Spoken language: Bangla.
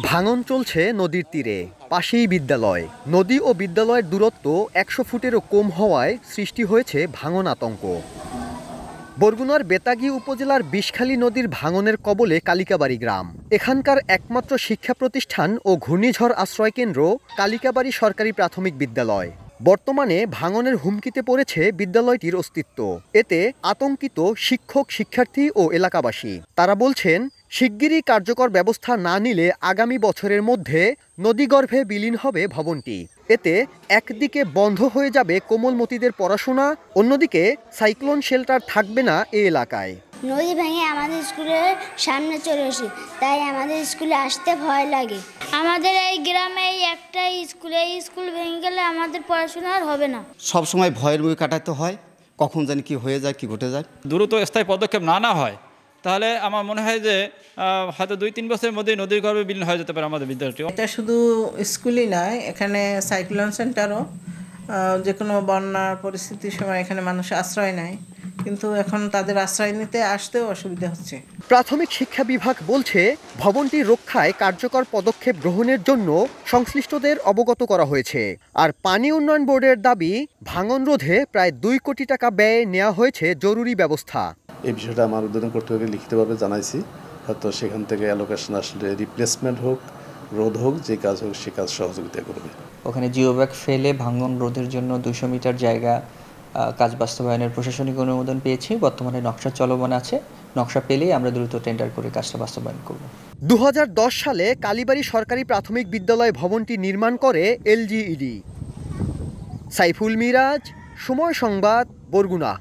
ভাঙন চলছে নদীর তীরে, পাশেই বিদ্যালয়। নদী ও বিদ্যালয়ের দূরত্ব ১০০ ফুটেরও কম হওয়ায় সৃষ্টি হয়েছে ভাঙন আতঙ্ক। বরগুনার বেতাগী উপজেলার বিষখালী নদীর ভাঙনের কবলে কালিকাবাড়ি গ্রাম। এখানকার একমাত্র শিক্ষা প্রতিষ্ঠান ও ঘূর্ণিঝড় আশ্রয়কেন্দ্র কালিকাবাড়ি সরকারি প্রাথমিক বিদ্যালয়। বর্তমানে ভাঙনের হুমকিতে পড়েছে বিদ্যালয়টির অস্তিত্ব। এতে আতঙ্কিত শিক্ষক, শিক্ষার্থী ও এলাকাবাসী। তারা বলছেন, শিগগিরই কার্যকর ব্যবস্থা না নিলে আগামী বছরের মধ্যে নদীগর্ভে বিলীন হবে ভবনটি। এতে একদিকে বন্ধ হয়ে যাবে কোমলমতিদের পড়াশোনা, অন্যদিকে সাইক্লোন শেল্টার থাকবে না এই এলাকায়। নদী ভেঙে আমাদের স্কুলের সামনে চলে আসে, তাই আমাদের স্কুলে আসতে ভয় লাগে। আমাদের এই গ্রামে একটা স্কুল ভেঙে গেলে আমাদের পড়াশোনা আর হবে না। সব সময় ভয়ের মুখে কাটাতে হয়, কখন জানি কি হয়ে যায়, কি ঘটে যায়। দ্রুত স্থায়ী পদক্ষেপ না হয় তাহলে আমার মনে হয় যে হয়তো ২-৩ বছরের মধ্যে নদীর গর্ভে বিলীন হয়ে যেতে পারে আমাদের বিদ্যালয়টি। এটা শুধু স্কুলই নয়, এখানে সাইক্লোন সেন্টারও, যে কোনো বন্যার পরিস্থিতির সময় এখানে মানুষ আশ্রয় নেয়, কিন্তু এখন তাদের আশ্রয় নিতে আসতেও অসুবিধা হচ্ছে। প্রাথমিক শিক্ষা বিভাগ বলছে, ভবনটি রক্ষায় কার্যকর পদক্ষেপ গ্রহণের জন্য সংশ্লিষ্টদের অবগত করা হয়েছে। আর পানি উন্নয়ন বোর্ডের দাবি, ভাঙন রোধে প্রায় ২ কোটি টাকা ব্যয়ে নেওয়া হয়েছে জরুরি ব্যবস্থা। এই বিষয়টা আমার উদ্বোধন কর্তৃপক্ষকে লিখিতভাবে জানাইছি। হয়তো সেখান থেকে অ্যালোকেশন আসলে রিপ্লেসমেন্ট হোক, রোধ হোক, যে কাজ হোক সে কাজ সহযোগিতা করবে। ওখানে জিওব্যাগ ফেলে ভাঙন রোধের জন্য ২০০ মিটার জায়গা কাজ বাস্তবায়নের প্রশাসনিক অনুমোদন পেয়েছি। বর্তমানে নকশা চলমান আছে। নকশা পেলেই আমরা দ্রুত টেন্ডার করে কাজটা বাস্তবায়ন করব। ২০১০ সালে কালীবাড়ি সরকারি প্রাথমিক বিদ্যালয় ভবনটি নির্মাণ করে এলজিইডি। সাইফুল মিরাজ, সময় সংবাদ, বরগুনা।